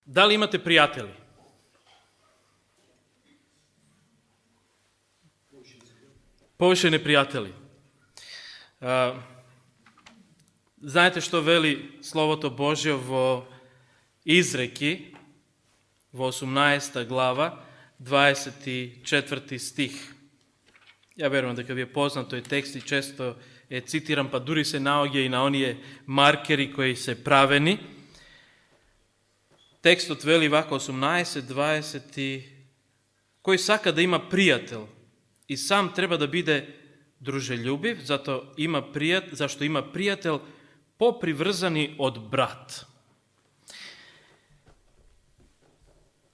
Da li imate prijatelji? Povišeni prijatelji. Знаете што вели Словото Божје во Изреки, во 18 глава, 24 стих. Ја верувам дека ви е познат тој текст и често е цитирам, па дури се наоѓа и на оние маркери кои се правени. Текстот вели вака 18:20, кој сака да има пријател и сам треба да биде дружелюбив, зашто има пријател поприврзани од брат.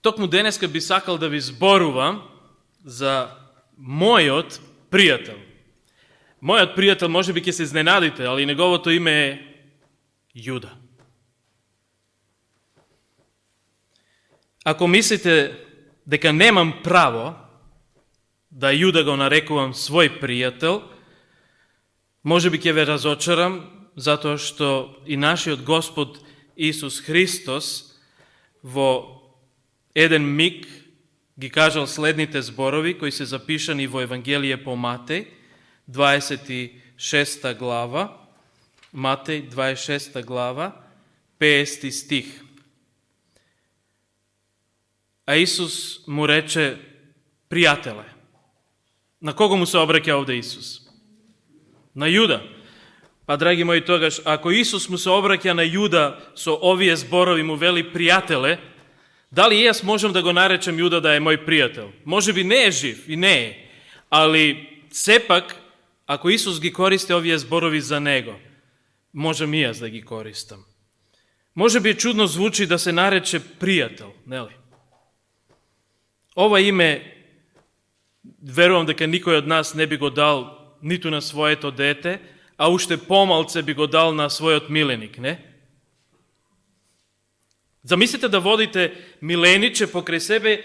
Токму денеска би сакал да ви зборувам за мојот пријател. Мојот пријател може би ќе се изненадите, али неговото име е Јуда. Ако мислите дека немам право да Јуда го нарекувам свој пријател, може би ќе ве разочарам, затоа што и нашиот Господ Исус Христос во еден миг ги кажал следните зборови, кои се запишани во Евангелие по Матеј, 26 глава, Матеј 26 глава, 50 стих. А Исус му рече, пријателе. На кого му се обраќа овде Исус? На Јуда. Па, драги мои, тогаш, ако Исус му се обраќа на Јуда со овие зборови, му вели пријателе, дали јас можам да го наречем Јуда да е мој пријател? Може би не е жив и не е, али сепак, ако Исус ги користи овие зборови за него, можам и јас да ги користам. Може би чудно звучи да се нарече пријател, нели? Ова име, верувам дека никој од нас не би го дал ниту на своето дете, а уште помалце би го дал на својот миленик, не? Замислите да водите милениче покрај себе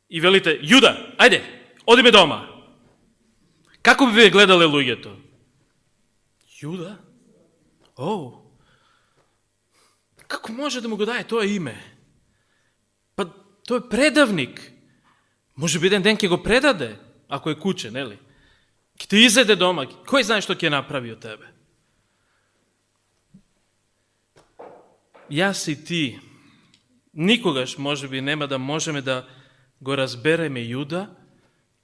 и велите, Јуда, ајде, одиме дома. Како би вие гледале луѓето? Јуда? Како може да му го даде тоа име? Па тој е предавник. Може би еден ден ќе го предаде, ако е куче, нели? Ќе те изеде дома, кој знае што ќе направи од тебе? Јас и ти никогаш, може би, нема да можеме да го разбереме Јуда,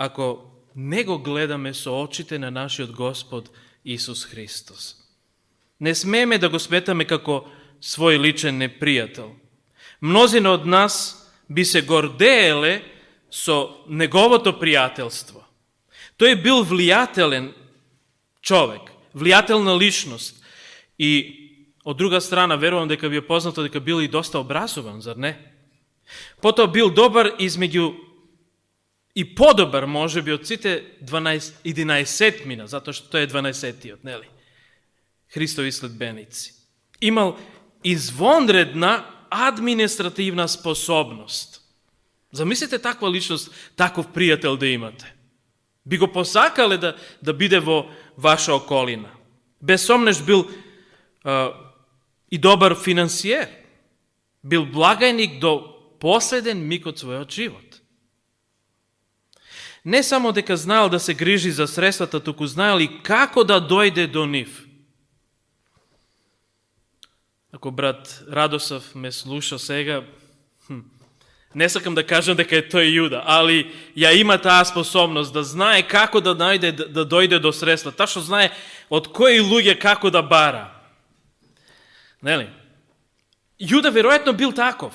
ако не го гледаме со очите на нашиот Господ Исус Христос. Не смееме да го сметаме како свој личен непријател. Мнозина од нас би се гордееле со неговото пријателство. Тој бил влијателен човек, влијателна личност и од друга страна, верувам дека ви е познато дека бил и доста образован, зар не? Потоа бил добар измеѓу и подобар, може би, од сите 11-мина, затоа што тој е 12-тиот, нели? Христови следбеници. Имал извонредна административна способност. Замислите таква личност, таков пријател да имате. Би го посакале да биде во ваша околина. Без сомнеш бил и добар финансиер. Бил благајник до последен миг од својот живот. Не само дека знаел да се грижи за средствата, туку знаел и како да дојде до нив. Ако брат Радосав ме слуша сега, не сакам да кажам дека е тој Јуда, али ја има таа способност да знае како да дојде до средства. Ташо знае од кои луѓе како да бара. Нели? Јуда веројатно бил таков.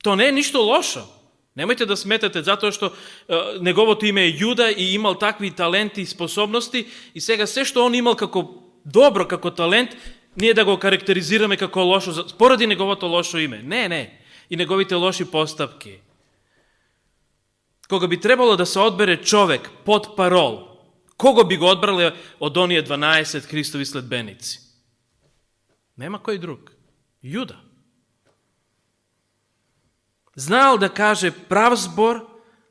То не е ништо лошо. Немојте да сметате затоа што неговото име е Јуда и имал такви таленти и способности и сега се што он имал како добро, како талент, ние да го карактеризираме како лошо поради неговото лошо име. Не. И неговите лоши постапки. Кога би требало да се одбере човек под парол, кого би го одбрале од оние 12 Христови следбеници? Нема кој друг. Јуда. Знаел да каже прав збор,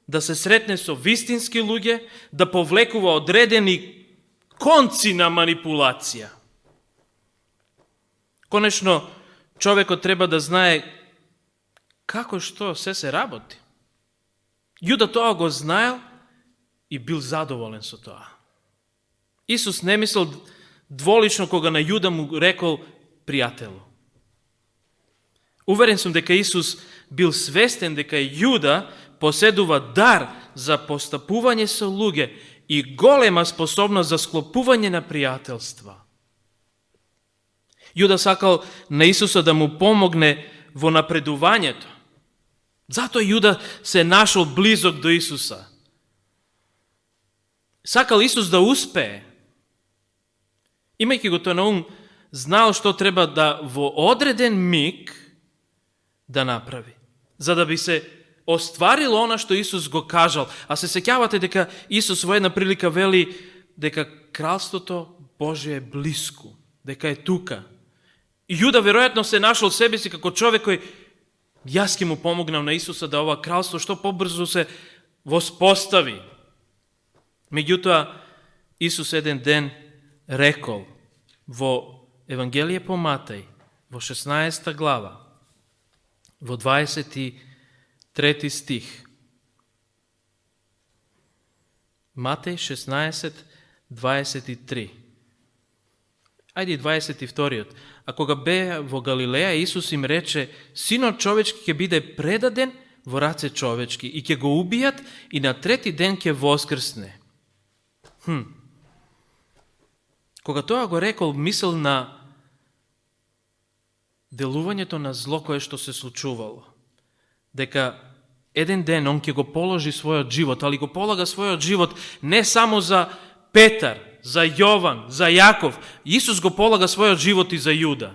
да се сретне со вистински луѓе, да повлекува одредени конци на манипулација. Конечно, човекот треба да знае kako što все се работи. Juda тоа го знаел и бил задоволен со тоа. Исус не мислел дволично кога на Јуда му рекол пријателу. Уверен сум дека Исус бил свестен дека Јуда поседува дар за постапување со луѓе и голема способност за склопување на пријателства. Јуда сакал на Исуса да му помогне во напредувањето. Затоа Јуда се нашол близок до Исуса. Сакал Исус да успее. Имајќи го тоа на ум, знал што треба да во одреден миг да направи, за да би се остварило она што Исус го кажал. А се сеќавате дека Исус во една прилика вели дека кралството Божие е блиску, дека е тука. И Јуда веројатно се нашол себе си како човек кој јас ќе му помогнам на Исуса да ова кралство што побрзо се воспостави. Меѓутоа, Исус еден ден рекол во Евангелие по Матеј, во 16 глава, во 23 стих. Матеј 16, 23. Ајде и 22. А кога беа во Галилеја, Исус им рече, Синот човечки ќе биде предаден во раце човечки и ќе го убијат и на трети ден ќе воскрсне. Кога тоа го рекол, мисел на делувањето на зло кое што се случувало. Дека еден ден он ќе го положи својот живот, али го полага својот живот не само за Петар, за Јован, за Јаков. Исус го полага својот живот и за Јуда.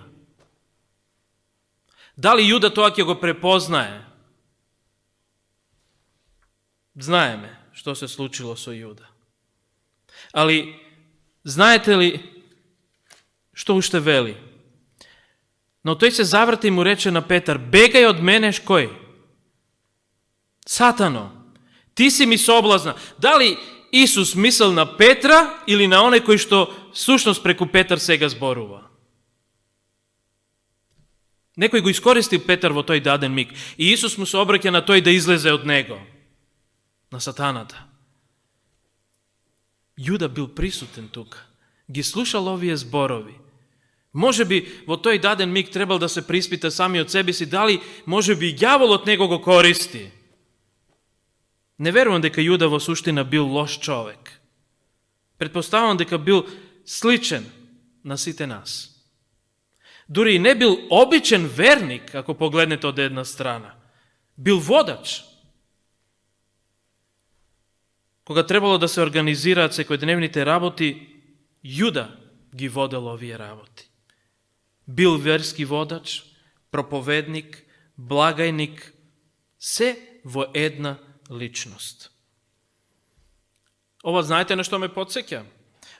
Дали Јуда тоа ќе го препознае? Знаеме што се случило со Јуда. Али, знаете ли што уште вели? Но тој се заврти и му рече на Петар, бегај од мене кој? Сатано, ти си ми соблазна. Дали Исус мислел на Петра или на оне кој што сушност преку Петар сега зборува? Некој го искористил Петар во тој даден миг и Исус му се обраќа на тој да излезе од него, на сатаната. Јуда бил присутен тука, ги слушал овие зборови. Може би во тој даден миг требал да се приспита сами од себе си, дали може би ѓаволот него го користи. Не верувам дека Јуда во суштина бил лош човек. Предпоставувам дека бил сличен на сите нас. Дури и не бил обичен верник, ако погледнете од една страна. Бил водач. Кога требало да се организираат секојдневните работи, Јуда ги водел овие работи. Бил верски водач, проповедник, благајник, се во една личност. Ова знаете на што ме подсеќа?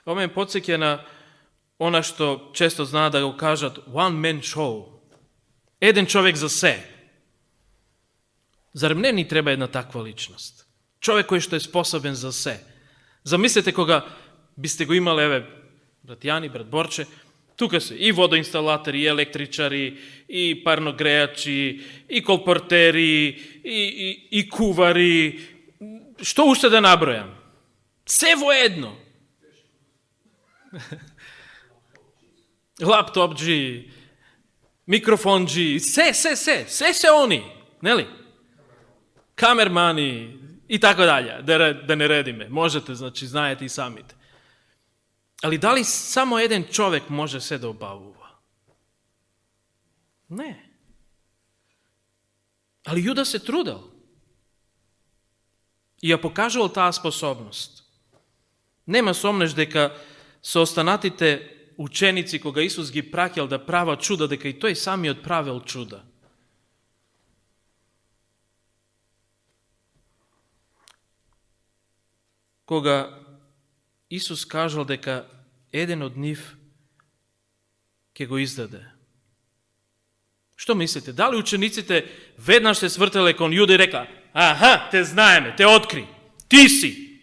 Ова ме подсеќа на она што често знаат да го кажат one man show. Еден човек за се. Зарем не ни треба една таква личност? Човек кој што е способен за се. Замислете кога бисте го имали, еве, брат Јани, брат Борче, тука се и водоинсталатори, и електричари, и парногрејачи, и колпортери, и кувари, што уште да набројам? Се во едно. Лаптопджи, микрофонджи, се они, нели? Камермани и така далje, да не редиме. Можете, значи, знаете и самите. Али дали само еден човек може се да обавува? Не. Али Јуда се трудел и ја покажувал таа способност. Нема сомнеш дека со останатите ученици, кога Исус ги праќал да прават чуда, дека и тој самиот правел чуда. Кога Исус кажал дека еден од нив ќе го издаде. Што мислите? Дали учениците веднаш се свртеле кон Јуда и река, аха, те знаеме, те откри, ти си.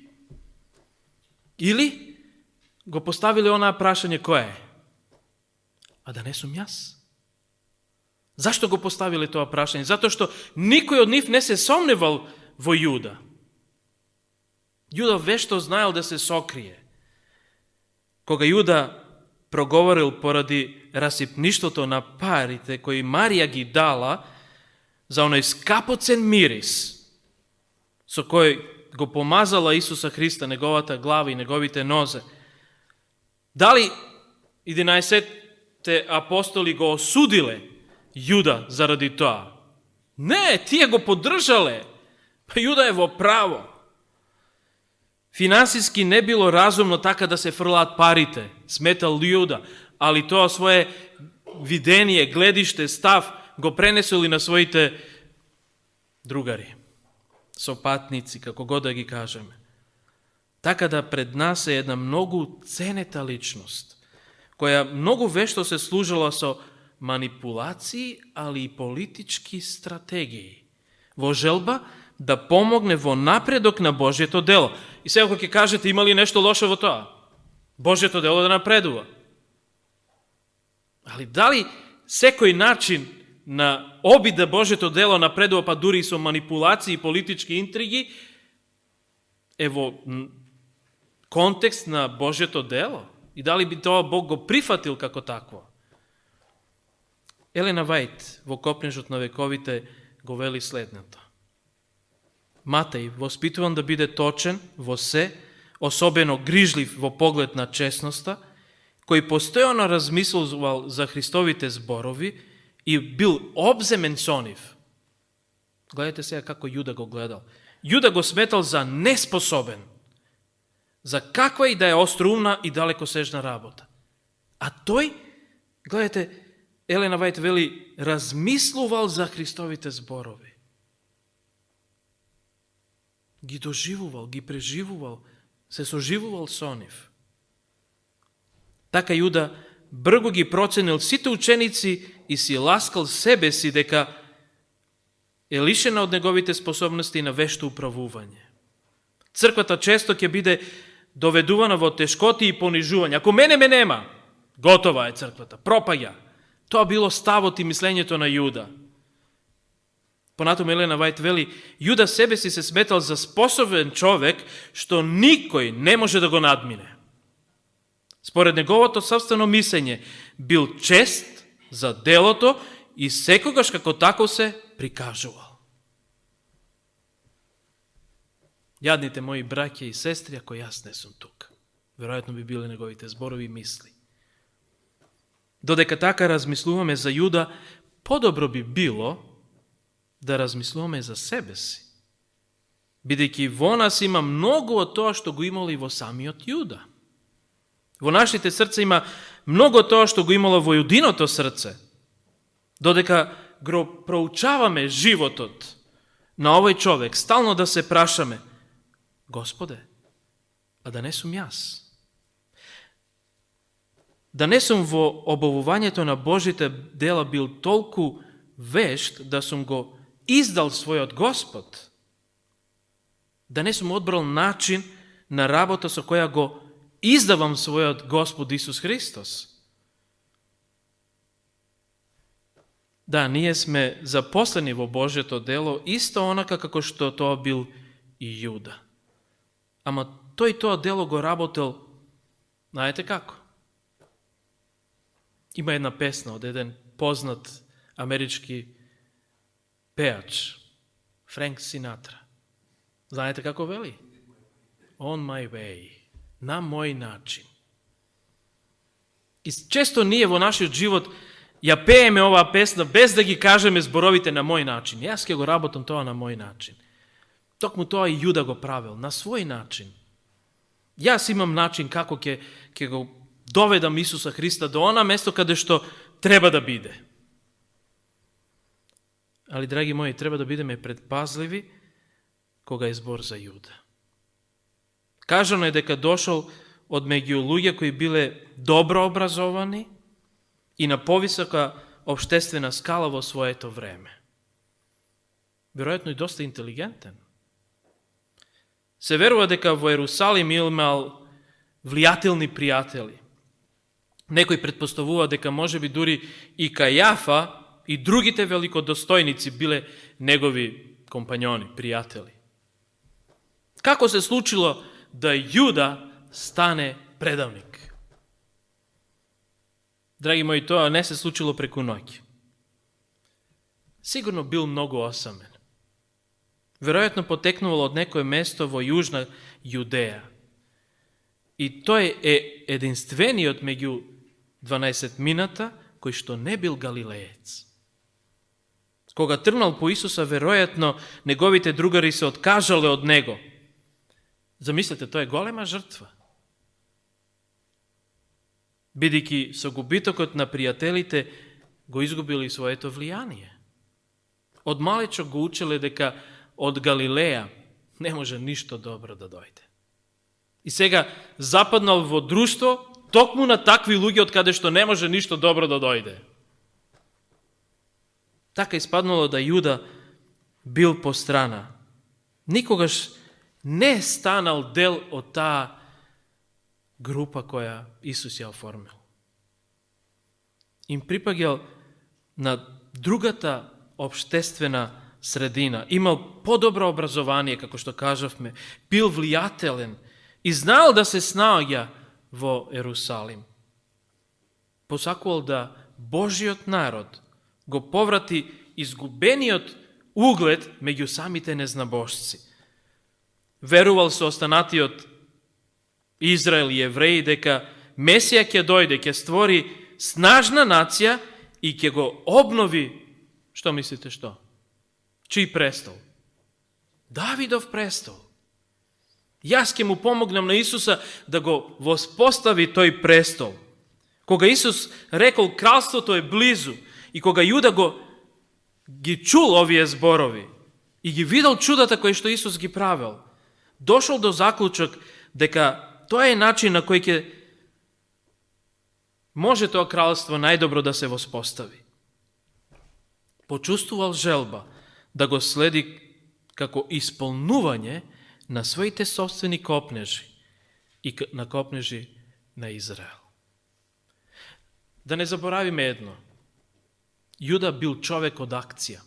Или го поставиле онаа прашање кое е? А да не сум јас? Zašto го поставили тоа прашање? Затоа што никој од нив не се сомневал во Јуда. Јуда вешто знаел да се сокрие. Кога Јуда проговорил поради расипништвото на парите кои Марија ги дала за оној скапоцен мирис со кој го помазала Исуса Христа, неговата глава и неговите нозе. Дали 11 апостоли го осудиле Јуда заради тоа? Не, тие го поддржале. Па Јуда е во право. Финансиски не било разумно така да се фрлаат парите, сметал Јуда, али тоа свое видение, гледиште, став го пренесоли на своите другари, сопатници, како го да ги кажеме. Така да пред нас е една многу ценета личност, која многу вешто се служила со манипулации, али и политички стратегии, во желба да помогне во напредок на Божјето дело. И сега кога ќе кажете, има ли нешто лошо во тоа? Божјето дело да напредува. Али дали секој начин на обид да Божјето дело напредува, па дури и со манипулации и политички интриги, е во контекст на Божјето дело? И дали би тоа Бог го прифатил како такво? Елена Вајт во Копнежот на вековите го вели следното. Матеј, воспитуван да биде точен во се, особено грижлив во поглед на честноста, кој постојано размислувал за Христовите зборови и бил обземен со нив. Гледате сега како Јуда го гледал. Јуда го сметал за неспособен, за каква и да е остроумна и далекосежна работа. А тој, гледате, Елена Вајт вели, размислувал за Христовите зборови. Ги доживувал, ги преживувал, се соживувал со нив. Така Јуда брго ги проценил сите ученици и си ласкал себе си дека е лишена од неговите способности на вешто управување. Црквата често ќе биде доведувана во тешкоти и понижување. Ако мене ме нема, готова е црквата, пропаѓа. Тоа било ставот и мислењето на Јуда. Понатаму Елена Вајт вели, Јуда себе си се сметал за способен човек, што никој не може да го надмине. Според неговото собствено мислење, бил чест за делото и секогаш како тако се прикажувал. Јадните мои браќа и сестри, ако јас не сум тук. Веројатно би били неговите зборови и мисли. Додека така размислуваме за Јуда, подобро би било да размислуваме за себе си. Бидејќи во нас има многу од тоа што го имало и во самиот Јуда. Во нашите срца има многу од тоа што го имало во Јудиното срце. Додека го проучаваме животот на овој човек, стално да се прашаме, Господе, а да не сум јас? Да не сум во обовувањето на Божите дела бил толку вешт да сум го издал својот Господ? Да не сум одбрал начин на работа со која го издавам својот Господ Исус Христос? Да, ние сме запослени во Божјето дело, исто онака како што тоа бил и Јуда. Ама тој тоа дело го работел, знаете како? Има една песна од еден познат амерички пеач, Френк Синатра. Знаете како вели? On my way. На мој начин. И често ние во нашиот живот ја пееме оваа песна без да ги кажеме зборовите на мој начин. Јас ќе го работам тоа на мој начин. Токму тоа и Јуда го правил, на свој начин. Јас имам начин како ќе го доведам Исуса Христа до она место каде што треба да биде. Али, драги мои, треба да бидеме предпазливи кога е збор за Јуда. Кажано е дека дошол од меѓу луѓе кои биле добро образовани и на повисока обштествена скала во своето време. Веројатно и доста интелигентен. Се верува дека во Ерусалим имал влијателни пријатели. Некој претпоставува дека можеби дури и Кајафа i drugите velikodostojnici bile njegovi kompanjoni, prijatelji. Kako se slučilo da Juda stane predavnik? Dragi moji, to ne se slučilo preko noći. Sigurno bil mnogo osamen. Vjerojatno poteknulo od nekoje mestovo južna Judeja. I to je edinstveni od među 12 minata, koji što ne bil Galilejec. Koga trnal po Isusa, vjerojatno njegovite drugari se odkažale od njega. Zamislite, to je golema žrtva. Бидики со губитокот на пријателите го изгубили своето влијание. Од малечок го учеле дека од Галилеја не може ништо добро да дојде. И сега западнал во друштво токму на такви луѓе од каде што не може ништо добро да дојде. Така испаднало да Јуда бил по страна. Никогаш не станал дел од таа група која Исус ја оформил. Им припаѓал на другата обштествена средина, имал подобро образование, како што кажавме, бил влијателен и знал да се снаоѓа во Ерусалим. Посакувал да Божиот народ го поврати изгубениот углед меѓу самите незнабожци. Верувал со останатиот Израел и евреи дека Месија ќе дојде, ќе створи снажна нација и ќе го обнови, што мислите што? Чиј престол? Давидов престол. Јас ќе му помогнам на Исуса да го воспостави тој престол. Кога Исус рекол кралството е близу и кога Јуда ги чул овие зборови и ги видел чудата кои што Исус ги правил, дошол до заклучок дека тоа е начин на кој ќе може тоа кралство најдобро да се воспостави. Почувствувал желба да го следи како исполнување на своите собствени копнежи и на копнежи на Израел. Да не заборавиме едно. Јуда бил човек од акција.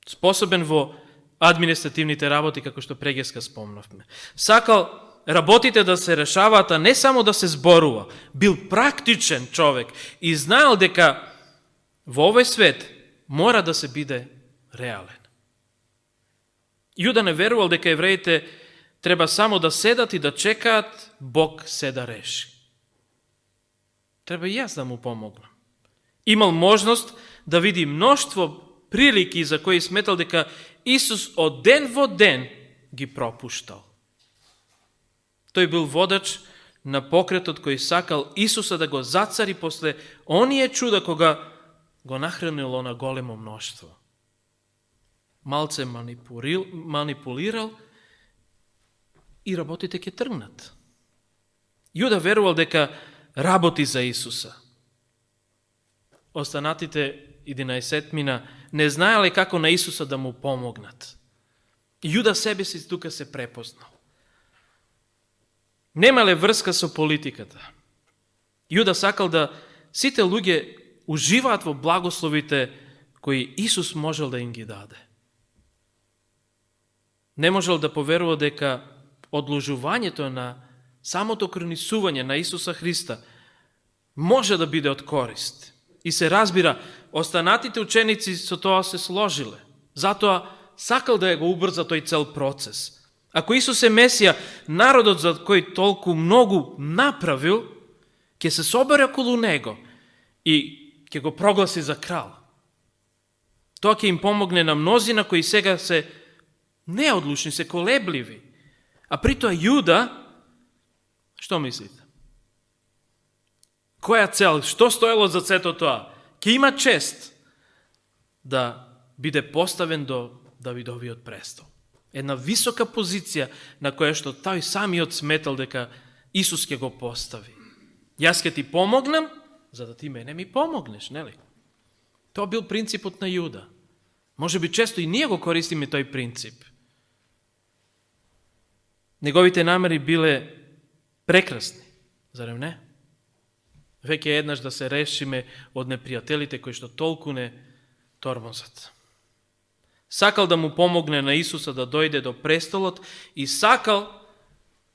Способен во административните работи, како што прегеска спомнавме. Сакал работите да се решаваат, а не само да се зборува. Бил практичен човек и знаел дека во овој свет мора да се биде реален. Јуда не верувал дека евреите треба само да седат и да чекаат Бог се да реши. Треба и јас да му помогнам. Имал можност да види мноштво прилики за кои сметал дека Исус од ден во ден ги пропуштал. Тој бил водач на покретот кој сакал Исуса да го зацари после оние чуда кога го нахранило на големо мноштво. Малце манипулирал и работите ќе тргнат. Јуда верувал дека работи за Исуса. Останатите 11 не знаеле како на Исуса да му помогнат. Јуда себе си тука се препознал. Немале врска со политиката. Јуда сакал да сите луѓе уживаат во благословите кои Исус можел да им ги даде. Не можел да поверува дека одложувањето на самото кронисување на Исуса Христа може да биде од корист. И се разбира, останатите ученици со тоа се сложиле. Затоа сакал да го убрза тој цел процес. Ако Исус е Месија, народот за кој толку многу направил, ќе се собере околу него и ќе го прогласи за крал. Тоа ќе им помогне на мнозина кои сега се неодлучни, се колебливи. А при тоа Јуда, што мислите? Која цел? Што стоело за сето тоа? Ќе има чест да биде поставен до Давидовиот престол. Една висока позиција на која што тој самиот сметал дека Исус ќе го постави. Јас ќе ти помогнам, за да ти мене ми помогнеш, нели? Тоа бил принципот на Јуда. Може би често и ние го користиме тој принцип. Неговите намери биле прекрасни, зарем не? Веќе еднаш да се решиме од непријателите кои што толку не тормозат. Сакал да му помогне на Исуса да дојде до престолот и сакал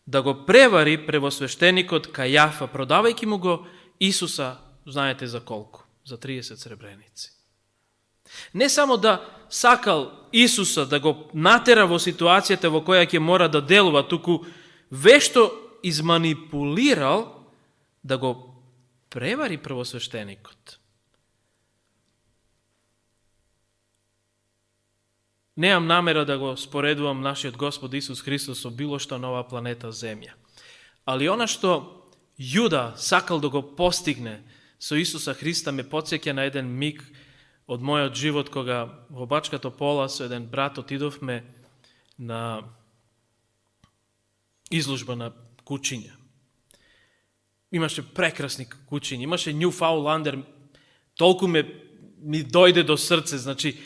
да го превари првосвештеникот Кајафа, продавајќи му го Исуса, знаете за колку? За 30 сребреници. Не само да сакал Исуса да го натера во ситуацијата во која ќе мора да делува, туку вешто изманипулирал да го превари првосвештеникот. Неам намера да го споредувам нашиот Господ Исус Христос со било што на оваа планета Земја. Али она што Јуда сакал да го постигне со Исуса Христа ме потсеќа на еден миг од мојот живот, кога во Бачка Топола со еден брат отидовме на изложба на кучиња. Имаше прекрасни кучиња, имаше Нјуфауландер, толку ми дојде до срце, значи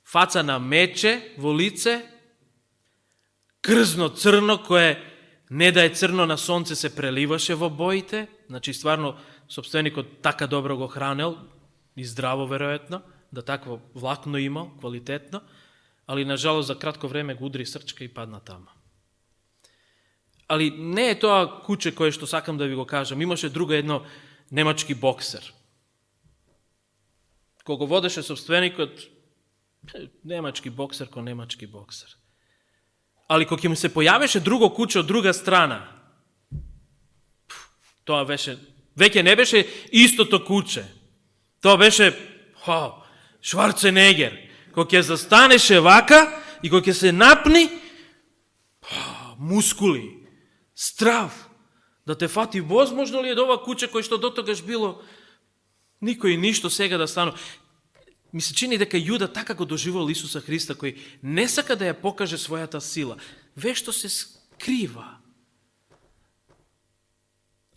фаца на мече во лице, крзно црно, кое не да е црно на сонце се преливаше во боите, значи стварно собственикот така добро го хранел и здраво веројатно, да такво влакно имал, квалитетно, али на жалост за кратко време го удри срчка и падна тама. Али не е тоа куче кое што сакам да ви го кажам. Имаше друго едно немачки боксер. Кога водеше собственикот, немачки боксер ко немачки боксер. Али кога ќе му се појавеше друго куче од друга страна, тоа беше, веќе не беше истото куче. Тоа беше Шварценегер. Кога ќе застанеше вака и кога ќе се напни, мускули, страв, да те фати. Возможно ли е ова куче кој што дотогаш било никој ништо сега да стану? Ми се чини дека Јуда така го доживал Исуса Христа, кој не сака да ја покаже својата сила. Вешто се скрива.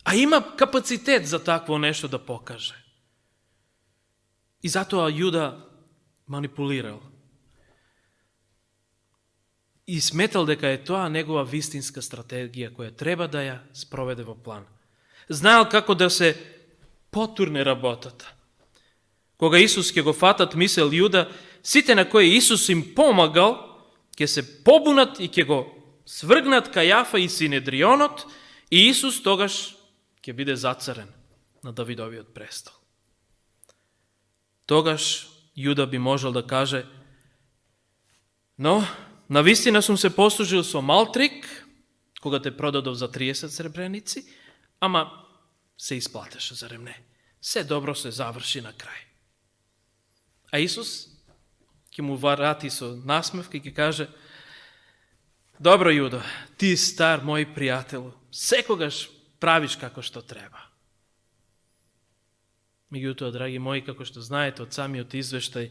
А има капацитет за такво нешто да покаже. И затоа Јуда манипулирал. И сметал дека е тоа негова вистинска стратегија, која треба да ја спроведе во план. Знаел како да се потурне работата. Кога Исус ќе го фатат, мисел Јуда, сите на кои Исус им помагал, ќе се побунат и ќе го свргнат Кајафа и Синедрионот, и Исус тогаш ќе биде зацарен на Давидовиот престол. Тогаш Јуда би можел да каже: но, навистина сум се послужил со мал трик, кога те продадов за 30 сребреници, ама се исплатеше, зарем не? Се добро се заврши на крај. А Исус ќе му врати со насмевка и ќе каже: добро, Јуда, ти стар мој пријател, секогаш правиш како што треба. Меѓутоа, драги мои, како што знаете од самиот извештај,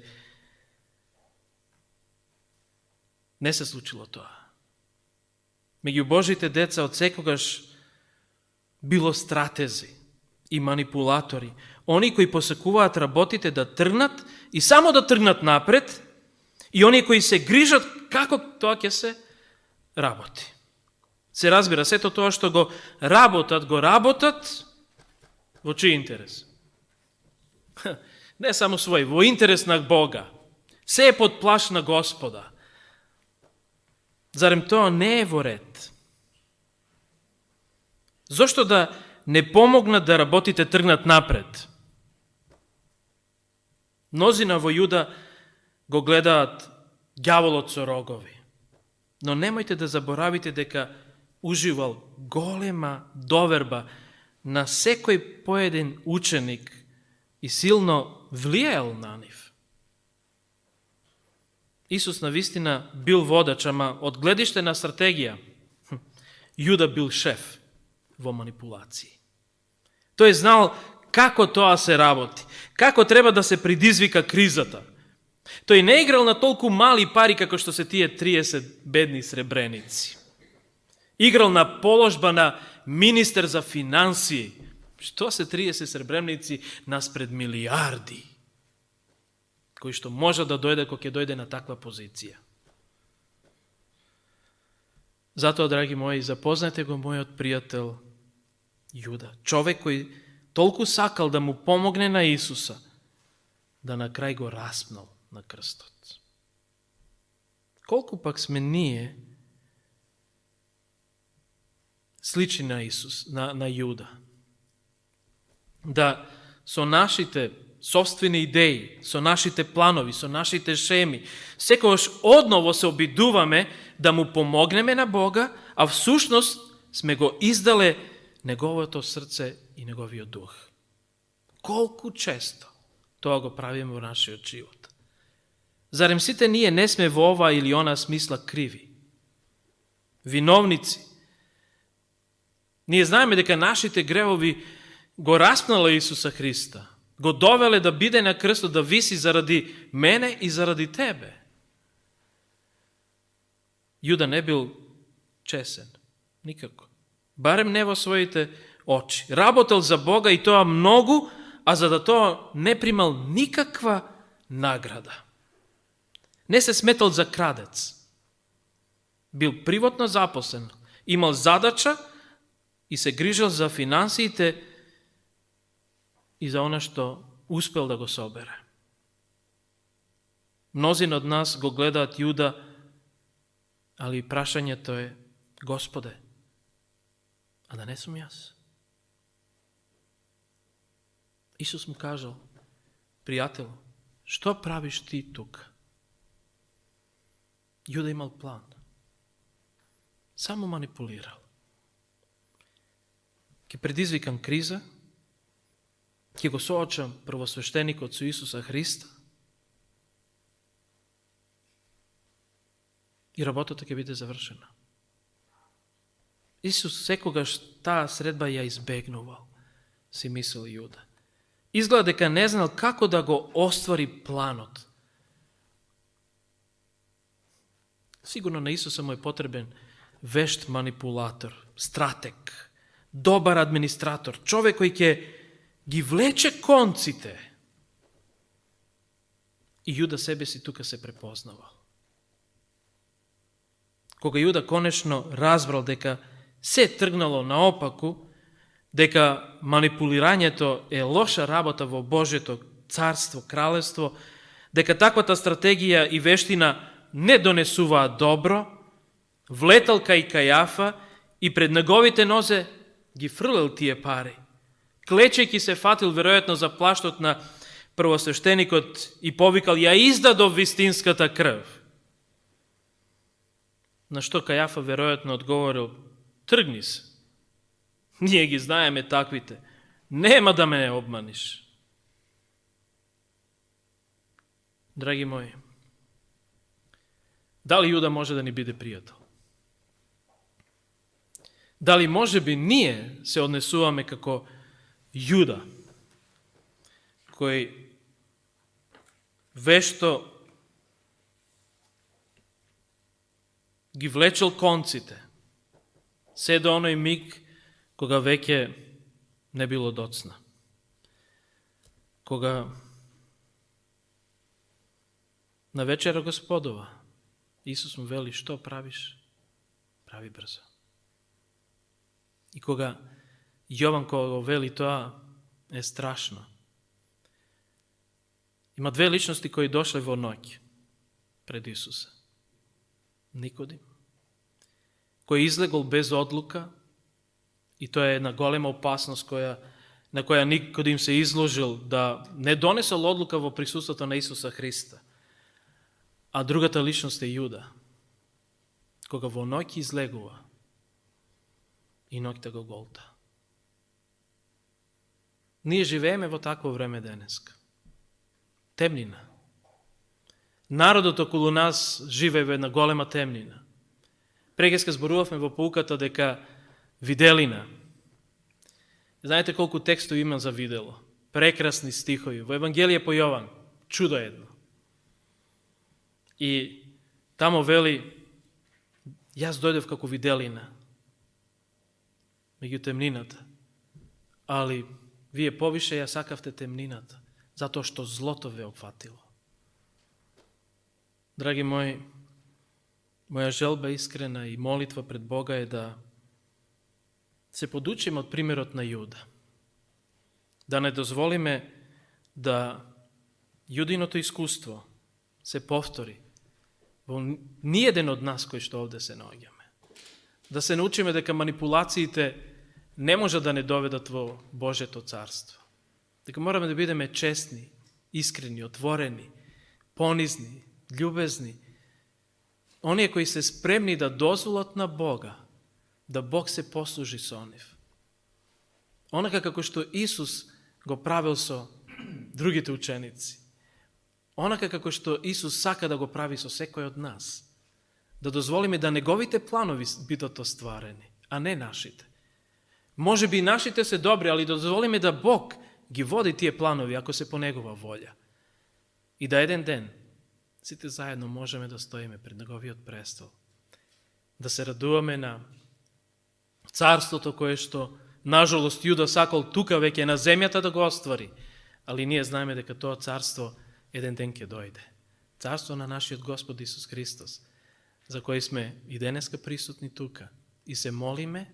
не се случило тоа. Меѓу Божите деца од секогаш било стратези и манипулатори, они кои посекуваат работите да тргнат и само да тргнат напред, и они кои се грижат како тоа ќе се работи. Се разбира, сето тоа што го работат во чиј интерес? Не само свој, во интерес на Бога. Се е под плаш на Господа. Зарем тоа не е во ред? Зошто да не помогнат да работите тргнат напред? Мнозина во Јуда го гледаат ѓаволот со рогови. Но немојте да заборавите дека уживал голема доверба на секој поеден ученик и силно влијаел на нив. Исус навистина бил водач, ама од гледиште на стратегија, Јуда бил шеф во манипулации. Тој знал како тоа се работи, како треба да се предизвика кризата. Тој не играл на толку мали пари како што се тие 30 бедни сребреници. Играл на положба на министер за финансии. Што се 30 сребреници наспред милиарди, кои што може да дојде кога ќе дојде на таква позиција. Затоа, драги мои, запознайте го мојот пријател Јуда, човек кој toliko sakal da mu pomogne na Isusa, da na kraj go raspnal na krstoc. Koliko pak sme nije slični na Isus, na Juda. Da so našite собствени идеи, со нашите планови, со нашите шеми, секогаш одново се обидуваме да му помогнеме на Бога, а всушност сме го издале неговото срце и неговиот дух. Колку често тоа го правиме во нашиот живот? Зарем сите ние не сме во ова или она смисла криви? Виновници. Ние знаеме дека нашите гревови го распнала Исуса Христа, го довеле да биде на крстот, да виси заради мене и заради тебе. Јуда не бил чесен, никако. Барем не во своите очи. Работел за Бога и тоа многу, а за да тоа не примал никаква награда. Не се сметал за крадец. Бил приватно запослен, имал задача и се грижал за финансиите и за она што успел да го собере. Мнозин од нас го гледаат Јуда, али прашањето е: Господе, а да не сум јас? Исус му кажал: пријател, што правиш ти тука? Јуда имал план. Само манипулирал. Ке предизвикам криза, ќе го соочам првосвештеникот со Исуса Христа и работата ќе биде завршена. Исус секогаш таа средба ја избегнувал, си мислил Јуда. Изгледа дека не знал како да го оствари планот. Сигурно на Исуса му е потребен вешт манипулатор, стратег, добар администратор, човек кој ќе ги влече конците. И Јуда себе си тука се препознавал. Кога Јуда конечно разбрал дека се тргнало наопаку, дека манипулирањето е лоша работа во Божјето царство, кралество, дека таквата стратегија и вештина не донесуваат добро, влетал кај Кајафа и пред неговите нозе ги фрлил тие пари. Клечејќи се фатил веројатно за плаштот на првосвештеникот и повикал: ја издадов вистинската крв. На што Кајафа веројатно одговорил: тргни се. Ние ги знаеме таквите. Нема да ме обманиш. Драги мои, дали Јуда може да ни биде пријател? Дали може би ние се однесуваме како Јуда, кој вешто ги влечел конците, се до оној миг кога веќе не било доцна. Кога на вечера Господова Исус му вели: што правиш? Прави брзо. И кога Јован кога го вели, тоа е страшно. Има две личности кои дошле во ноќ пред Исуса. Никодим, кој излегол без одлука, и тоа е една голема опасност на која Никодим се изложил, да не донесол одлука во присуството на Исуса Христа. А другата личност е Јуда, кога во ноќ излегува и ноќта го голта. Ние живееме во такво време денеска. Темнина. Народот околу нас живее во една голема темнина. Прегеска зборувавме во поуката дека виделина. Знаете колку текстови има за видело? Прекрасни стихови. Во Евангелие по Јован. Чудо едно. И тамо вели: јас дојдев како виделина меѓу темнината, али вие повише ја сакавте темнината, затоа што злото ве опфатило. Драги мои, моја желба искрена и молитва пред Бога е да се подучиме од примерот на Јуда. да не дозволиме да јудиното искуство се повтори во ниеден од нас кои што овде се наоѓаме. Да се научиме дека манипулациите не може да не доведат во Божјето царство. Дека мораме да бидеме честни, искрени, отворени, понизни, љубезни. Оние кои се спремни да дозволат на Бога, да Бог се послужи со нив. Онака како што Исус го правил со другите ученици. Онака како што Исус сака да го прави со секој од нас. Да дозволиме да неговите планови бидат остварени, а не нашите. Може би нашите се добри, али дозволиме да Бог ги води тие планови, ако се по Негова волја. И да еден ден сите заедно можеме да стоиме пред Неговиот престол. Да се радуваме на царството кое што, нажалост, Јуда сакал тука веќе на земјата да го оствари, али ние знаеме дека тоа царство еден ден ќе дојде. Царство на нашиот Господ Исус Христос, за кој сме и денеска присутни тука, и се молиме,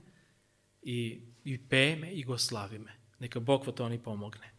и пееме, и го славиме. Нека Бог во тоа ни помогне.